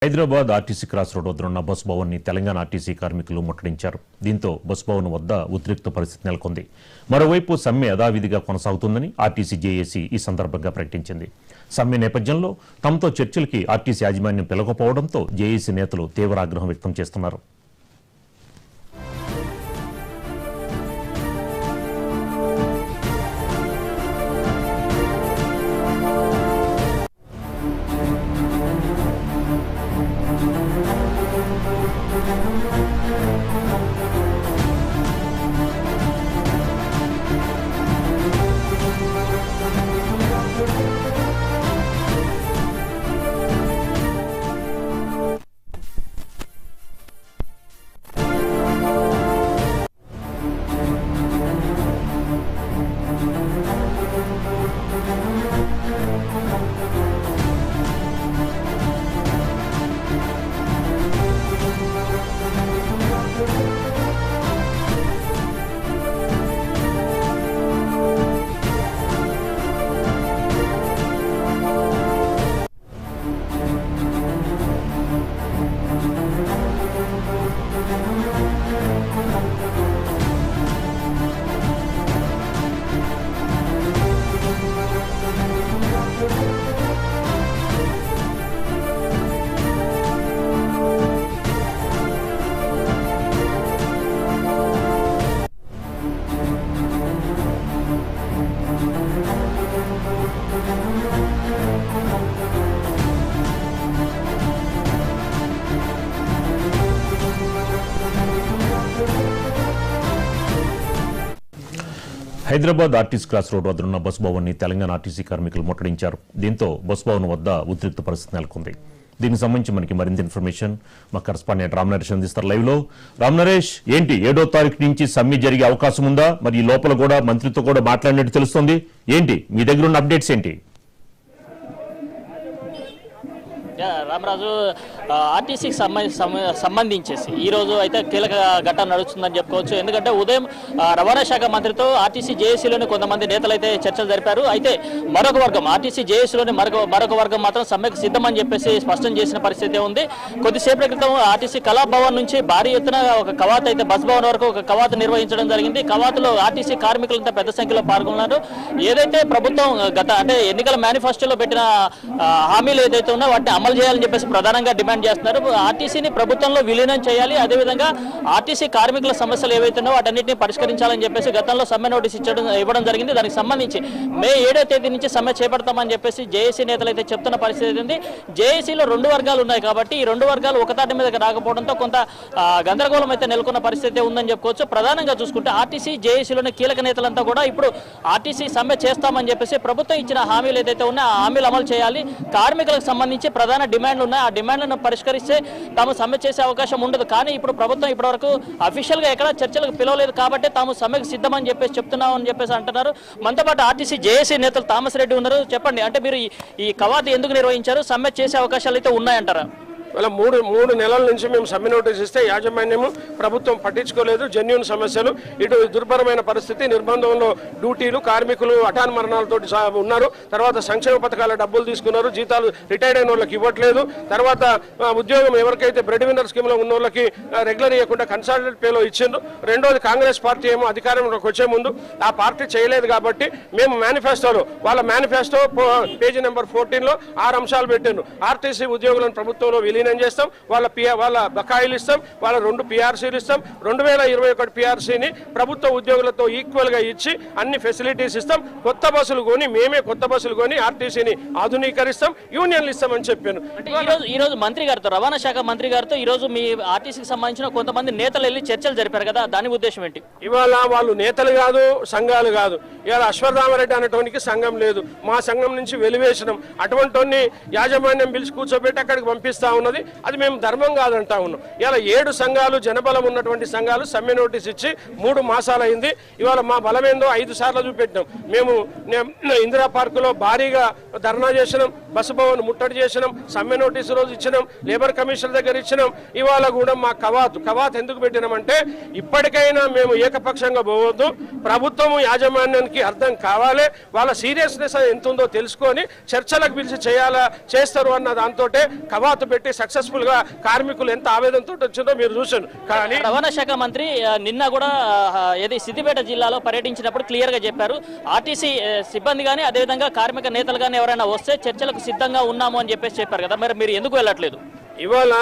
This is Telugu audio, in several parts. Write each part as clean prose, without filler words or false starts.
హైదరాబాద్ ఆర్టీసీ క్రాస్ రోడ్ వద్ద ఉన్న బస్ భవన్ ని తెలంగాణ ఆర్టీసీ కార్మికులు ముట్టడించారు. దీంతో బస్ భవన్ వద్ద ఉద్రిక్త పరిస్థితి నెలకొంది. మరోవైపు సమ్మె యథావిధిగా కొనసాగుతుందని ఆర్టీసీ జేఏసీ ఈ సందర్భంగా ప్రకటించింది. సమ్మె నేపథ్యంలో తమతో చర్చలకి ఆర్టీసీ యాజమాన్యం పిలవకపోవడంతో జేఏసీ నేతలు తీవ్ర ఆగ్రహం వ్యక్తం చేస్తున్నారు. హైదరాబాద్ ఆర్టీసీ క్రాస్ రోడ్ వద్ద ఉన్న బస్ భవన్ ని తెలంగాణ ఆర్టీసీ కార్మికులు ముట్టడించారు. దీంతో బస్ భవన్ వద్ద ఉద్రిక్త పరిస్థితి నెలకొంది. దీనికి సంబంధించి మనకి మరింత ఇన్ఫర్మేషన్ మా కరెస్పాండెంట్ రామ్ నరేష్ అందిస్తారు లైవ్ లో. రామ్ నరేష్, ఏంటి 7వ తారీఖు నుంచి సమ్మె జరిగే అవకాశం ఉందా? మరి ఈ లోపల కూడా మంత్రితో కూడా మాట్లాడినట్టు తెలుస్తుంది. ఏంటి మీ దగ్గర ఉన్న అప్డేట్స్ ఏంటి? రామరాజు, ఆర్టీసీకి సంబంధించేసి ఈరోజు అయితే కీలక ఘట్టం నడుస్తుందని చెప్పుకోవచ్చు. ఎందుకంటే ఉదయం రవాణా శాఖ మంత్రితో ఆర్టీసీ జేఏసీలోని కొంతమంది నేతలు అయితే చర్చలు జరిపారు. అయితే మరొక వర్గం ఆర్టీసీ జేఏసీలోని మరొక వర్గం మాత్రం సమ్మెకు సిద్ధమని చెప్పేసి స్పష్టం చేసిన పరిస్థితి ఉంది. కొద్దిసేపటి క్రితం ఆర్టీసీ కళాభవన్ నుంచి భారీ ఎత్తున ఒక కవాతు అయితే బస్ భవన్ వరకు ఒక కవాతు నిర్వహించడం జరిగింది. కవాతులో ఆర్టీసీ కార్మికులంతా పెద్ద సంఖ్యలో పాల్గొన్నారు. ఏదైతే ప్రభుత్వం అంటే ఎన్నికల మేనిఫెస్టోలో పెట్టిన హామీలు ఏదైతే ఉన్నాయో వాటిని అమలు చేయాలని చెప్పేసి ప్రధానంగా డిమాండ్ చేస్తున్నారు. ఆర్టీసీని ప్రభుత్వంలో విలీనం చేయాలి, అదేవిధంగా ఆర్టీసీ కార్మికుల సమస్యలు ఏవైతున్నాయో వాటన్నింటినీ పరిష్కరించాలని చెప్పేసి గతంలో సమ్మె నోటీస్ ఇవ్వడం జరిగింది. దానికి సంబంధించి మే 7వ తేదీ నుంచి సమ్మె చేపడతామని చెప్పేసి జేఏసీ నేతలు అయితే చెప్తున్న పరిస్థితి ఉంది. జేఏసీలో 2 వర్గాలు ఉన్నాయి కాబట్టి ఈ 2 వర్గాలు ఒకతాటి మీదకి రాకపోవడంతో కొంత గందరగోళం అయితే నెలకొన్న పరిస్థితి ఉందని చెప్పుకోవచ్చు. ప్రధానంగా చూసుకుంటే ఆర్టీసీ జేఏసీలోని కీలక నేతలంతా కూడా ఇప్పుడు ఆర్టీసీ సమ్మె చేస్తామని చెప్పేసి ప్రభుత్వం ఇచ్చిన హామీలు ఏదైతే ఉన్నాయో ఆ హామీలు అమలు చేయాలి, కార్మికులకు సంబంధించి ప్రధాన డిమాండ్లు ఉన్నాయి, ఆ డిమాండ్లను పరిష్కరిస్తే తాము సమ్మె చేసే అవకాశం ఉండదు. కానీ ఇప్పుడు ప్రభుత్వం ఇప్పటివరకు అఫీషియల్ గా ఎక్కడా చర్చలకు పిలవలేదు కాబట్టి తాము సమ్మెకు సిద్ధమని చెప్పేసి చెప్తున్నామని చెప్పేసి అంటున్నారు. మనతో పాటు ఆర్టీసీ జేఏసీ నేతలు థామస్ రెడ్డి ఉన్నారు. చెప్పండి, అంటే మీరు ఈ కవాతు ఎందుకు నిర్వహించారు? సమ్మె చేసే అవకాశాలు అయితే ఉన్నాయంటారా? అలా మూడు నెలల నుంచి మేము సమ్మె నోటీస్ ఇస్తే యాజమాన్యము ప్రభుత్వం పట్టించుకోలేదు. జెన్యూన్ సమస్యలు, ఇటు దుర్భరమైన పరిస్థితి, నిర్బంధంలో డ్యూటీలు, కార్మికులు అటాన్ మరణాలతో ఉన్నారు. తర్వాత సంక్షేమ పథకాల డబ్బులు తీసుకున్నారు, జీతాలు రిటైర్డ్ అయిన వాళ్ళకి ఇవ్వట్లేదు. తర్వాత ఉద్యోగం ఎవరికైతే బ్రెడ్ విన్నర్ స్కీమ్లో ఉన్న వాళ్ళకి రెగ్యులర్ ఇవ్వకుండా కన్సాలిడేట్ పేలో ఇచ్చిండ్రు. రెండోది కాంగ్రెస్ పార్టీ ఏమో అధికారంలోకి వచ్చే ముందు ఆ పార్టీ చేయలేదు కాబట్టి మేము మేనిఫెస్టోలో వాళ్ళ మేనిఫెస్టో పేజీ నెంబర్ 14లో 6 అంశాలు పెట్టిండ్రు. ఆర్టీసీ ఉద్యోగులను ప్రభుత్వంలో విలీనం చేస్తాం, వాళ్ళ బకాయిలు ఇస్తాం, వాళ్ళ 2 పిఆర్సీలు ఇస్తాం, 2021 పిఆర్సీని ప్రభుత్వ ఉద్యోగులతో ఈక్వల్ గా ఇచ్చి అన్ని ఫెసిలిటీస్ ఇస్తాం, కొత్త బస్సులు కొని మేమే కొత్త బస్సులు కొని ఆర్టీసీని ఆధునీకరిస్తాం, యూనియన్లు ఇస్తామని చెప్పాను. ఈ రోజు మంత్రి గారితో, రవాణా శాఖ మంత్రి గారితో ఈ రోజు మీ ఆర్టీసీకి సంబంధించిన కొంతమంది నేతలు వెళ్ళి చర్చలు జరిపారు కదా, దాని ఉద్దేశం ఏంటి? ఇవాళ వాళ్ళు నేతలు కాదు, సంఘాలు కాదు. ఇవాళ అశ్వత్థామరెడ్డి అనేటోనికి సంఘం లేదు, మా సంఘం నుంచి వెలివేసినాం. అటువంటి యాజమాన్యం పిలిచి కూర్చోబెట్టి అక్కడికి పంపిస్తా ఉన్నది. అది మేము ధర్మం కాదంటా ఉన్నాం. ఇలా 7 సంఘాలు, జనబలం ఉన్నటువంటి సంఘాలు సమ్మె నోటీస్ ఇచ్చి 3 మాసాలు అయింది. ఇవాళ మా బలమేందో 5 సార్లు చూపెట్టినాం. మేము ఇందిరా పార్కులో భారీగా ధర్నా చేసినాం, బస్సు భవన్ ముట్టడి చేసినాం, సమ్మె నోటీసు రోజు ఇచ్చినాం, లేబర్ కమిషనర్ దగ్గర ఇచ్చినాం. ఇవాళ కూడా మా కవాత్ ఎందుకు పెట్టినామంటే ఇప్పటికైనా మేము ఏకపక్షంగా పోవద్దు, ప్రభుత్వం యాజమాన్యానికి అర్థం కావాలి, వాళ్ళ సీరియస్నెస్ ఎంత ఉందో తెలుసుకొని చర్చలకు పిలిచి చేస్తారు అన్న దాంతో కవాతు పెట్టి సక్సెస్ఫుల్ గా కార్మికులు ఎంత ఆవేదనతో వచ్చిందో మీరు చూసారు. కానీ రవాణా శాఖ మంత్రి నిన్న కూడా ఏది సిద్దిపేట జిల్లాలో పర్యటించినప్పుడు క్లియర్ గా చెప్పారు, ఆర్టీసీ సిబ్బంది కానీ అదేవిధంగా కార్మిక నేతలు కానీ ఎవరైనా వస్తే చర్చలకు సిద్ధంగా ఉన్నాము అని చెప్పారు కదా, మరి మీరు ఎందుకు వెళ్ళట్లేదు? ఇవాళ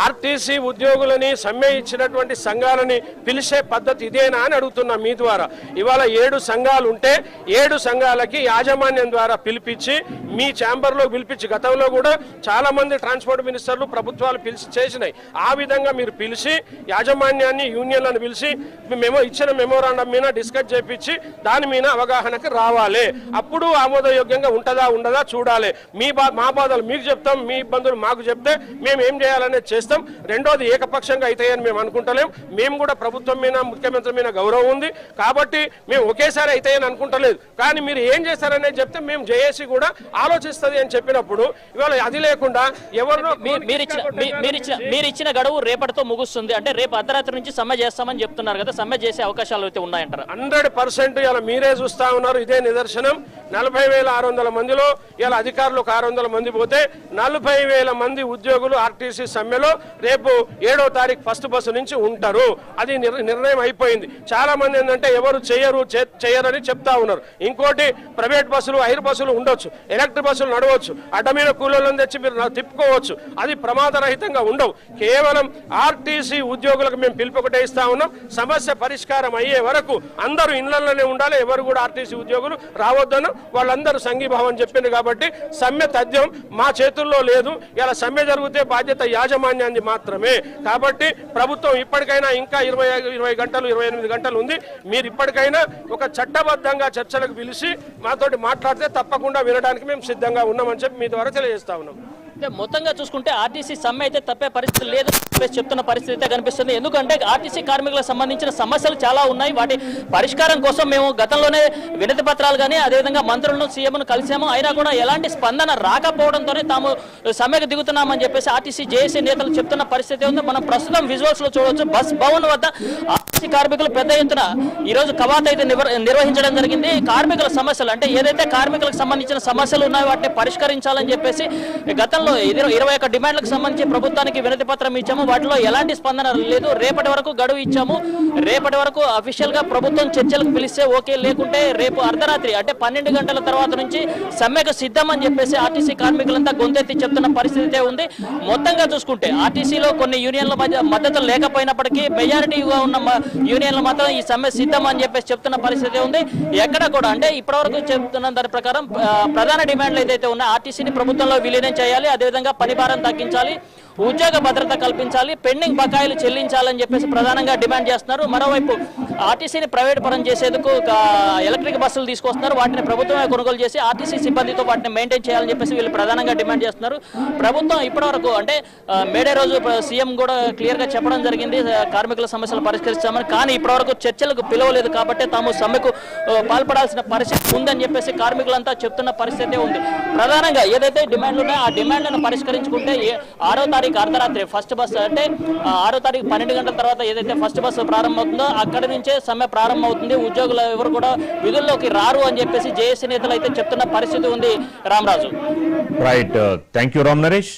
ఆర్టీసీ ఉద్యోగులని సమ్మె ఇచ్చినటువంటి సంఘాలని పిలిచే పద్ధతి ఇదేనా అని అడుగుతున్నా మీ ద్వారా. ఇవాళ 7 సంఘాలు ఉంటే 7 సంఘాలకి యాజమాన్యం ద్వారా పిలిపించి మీ ఛాంబర్లో పిలిపించి, గతంలో కూడా చాలా మంది ట్రాన్స్పోర్ట్ మినిస్టర్లు ప్రభుత్వాలు పిలిచి చేసినాయి. ఆ విధంగా మీరు పిలిచి యాజమాన్యాన్ని యూనియన్లను పిలిచి ఇచ్చిన మెమోరాండం మీద డిస్కస్ చేపించి దాని మీద అవగాహనకు రావాలి. అప్పుడు ఆమోదయోగ్యంగా ఉంటుందా ఉండదా చూడాలి. మా బాధలు మీకు చెప్తాం, మీ ఇబ్బందులు మాకు చెప్తే మేము ఏం చేయాలనేది చేస్తాం. రెండోది ఏకపక్షంగా అవుతాయని మేము అనుకుంటలేం. మేము కూడా ప్రభుత్వం మీద ముఖ్యమంత్రి మీద గౌరవం ఉంది కాబట్టి మేము ఒకేసారి అవుతాయని అనుకుంటలేదు. కానీ మీరు ఏం చేస్తారనేది చెప్తే మేము జేఏసీ కూడా ఆలోచిస్తుంది అని చెప్పినప్పుడు ఇవాళ అది లేకుండా ఎవరినో మీరిచ్చిన గడువు రేపటితో ముగుస్తుంది అంటే రేపు అర్ధరాత్రి నుంచి సమ్మె చేస్తామని చెప్తున్నారు కదా, సమ్మె చేసే అవకాశాలు అయితే ఉన్నాయంటారు? 100% ఇలా మీరే చూస్తా ఉన్నారు. ఇదే నిదర్శనం. 40,600 మందిలో ఇలా అధికారులు 600 మంది పోతే 40,000 మంది ఉద్యోగులు ఆర్టీసీ సమ్మెలో రేపు 7వ తారీఖు ఫస్ట్ బస్సు నుంచి ఉంటారు. అది నిర్ణయం అయిపోయింది. చాలా మంది ఏంటంటే ఎవరు చేయరని చెప్తా ఉన్నారు. ఇంకోటి ప్రైవేట్ బస్సులు, ఐర్ బస్సులు ఉండొచ్చు, ఎలక్ట్రిక్ బస్సులు నడవచ్చు, అడ్డమైన కూలీలను తెచ్చి మీరు తిప్పుకోవచ్చు. అది ప్రమాదరహితంగా ఉండవు. కేవలం ఆర్టీసీ ఉద్యోగులకు మేము పిలుపు ఒకటే ఇస్తా ఉన్నాం. సమస్య పరిష్కారం అయ్యే వరకు అందరూ ఇళ్లలోనే ఉండాలి. ఎవరు కూడా ఆర్టీసీ ఉద్యోగులు రావద్దను వాళ్ళందరూ సంఘీభావం చెప్పింది కాబట్టి సమ్మె తథ్యం మా చేతుల్లో లేదు. ఇలా సమ్మె జరిగితే బాధ్యత యాజమాన్యాన్ని మాత్రమే. కాబట్టి ప్రభుత్వం ఇప్పటికైనా ఇంకా 20 గంటలు 28 గంటలు ఉంది. మీరు ఇప్పటికైనా ఒక చట్టబద్ధంగా చర్చలకు పిలిచి మాతోటి మాట్లాడితే తప్పకుండా వినడానికి మేము సిద్ధంగా ఉన్నామని చెప్పి మీ ద్వారా తెలియజేస్తా ఉన్నాం. అంటే మొత్తంగా చూసుకుంటే ఆర్టీసీ సమ్మె అయితే తప్పే పరిస్థితి లేదు చెప్తున్న పరిస్థితి అయితే కనిపిస్తుంది. ఎందుకంటే ఆర్టీసీ కార్మికులకు సంబంధించిన సమస్యలు చాలా ఉన్నాయి. వాటి పరిష్కారం కోసం మేము గతంలోనే వినతి పత్రాలు కానీ అదేవిధంగా మంత్రులను సీఎంను కలిసాము. అయినా కూడా ఎలాంటి స్పందన రాకపోవడంతోనే తాము సమ్మెకు దిగుతున్నామని చెప్పేసి ఆర్టీసీ జేఏసీ నేతలు చెప్తున్న పరిస్థితి ఉంది. మనం ప్రస్తుతం విజువల్స్ లో చూడవచ్చు. బస్ భవన్ వద్ద ఆర్టీసీ కార్మికులు పెద్ద ఎత్తున ఈరోజు కవాతు అయితే నిర్వహించడం జరిగింది. కార్మికుల సమస్యలు అంటే ఏదైతే కార్మికులకు సంబంధించిన సమస్యలు ఉన్నాయో వాటిని పరిష్కరించాలని చెప్పేసి గతంలో 21 డిమాండ్లకు సంబంధించి ప్రభుత్వానికి వినతి పత్రం ఇచ్చాము. వాటిలో ఎలాంటి స్పందన లేదు. రేపటి వరకు గడువు ఇచ్చాము. రేపటి వరకు అఫీషియల్ గా ప్రభుత్వం చర్చలకు పిలిస్తే ఓకే, లేకుంటే రేపు అర్ధరాత్రి అంటే 12 గంటల తర్వాత నుంచి సమ్మెకు సిద్ధం అని చెప్పేసి ఆర్టీసీ కార్మికులంతా గొంతెత్తి చెప్తున్న పరిస్థితి ఉంది. మొత్తంగా చూసుకుంటే ఆర్టీసీలో కొన్ని యూనియన్ల మధ్య మద్దతు లేకపోయినప్పటికీ మెజారిటీగా ఉన్న యూనియన్లు మాత్రం ఈ సమ్మె సిద్ధం అని చెప్పేసి చెప్తున్న పరిస్థితి ఉంది. ఎక్కడ కూడా అంటే ఇప్పటివరకు చెప్తున్న దాని ప్రకారం ప్రధాన డిమాండ్లు ఏదైతే ఉన్నాయో ఆర్టీసీని ప్రభుత్వంలో విలీనం చేయాలి, అదేవిధంగా పని భారం తగ్గించాలి, ఉద్యోగ భద్రత కల్పించాలి, పెండింగ్ బకాయిలు చెల్లించాలని చెప్పేసి ప్రధానంగా డిమాండ్ చేస్తున్నారు. మరోవైపు ఆర్టీసీని ప్రైవేట్ పరం చేసేందుకు ఎలక్ట్రిక్ బస్సులు తీసుకొస్తున్నారు. వాటిని ప్రభుత్వమే కొనుగోలు చేసి ఆర్టీసీ సిబ్బందితో వాటిని మెయింటైన్ చేయాలని చెప్పేసి వీళ్ళు ప్రధానంగా డిమాండ్ చేస్తున్నారు. ప్రభుత్వం ఇప్పటివరకు అంటే మేడే రోజు సీఎం కూడా క్లియర్ గా చెప్పడం జరిగింది కార్మికుల సమస్యలు పరిష్కరిస్తామని. కానీ ఇప్పటివరకు చర్చలకు పిలవలేదు కాబట్టి తాము సమ్మెకు పాల్పడాల్సిన పరిస్థితి ఉందని చెప్పేసి కార్మికులంతా చెప్తున్న పరిస్థితి ఉంది. ప్రధానంగా ఏదైతే డిమాండ్లు ఉన్నాయో ఆ డిమాండ్లను పరిష్కరించుకుంటే 6వ తారీఖు అర్ధరాత్రి ఫస్ట్ బస్ అంటే 6వ తారీఖు 12 గంటల తర్వాత ఏదైతే ఫస్ట్ బస్సు ప్రారంభమవుతుందో అక్కడి నుంచే సమ్మె ప్రారంభమవుతుంది. ఉద్యోగులు ఎవరు కూడా విధుల్లోకి రారు అని చెప్పేసి జేఏసీ నేతలు అయితే చెప్తున్న పరిస్థితి ఉంది. Ramaraju. Right, thank you Ram Naresh.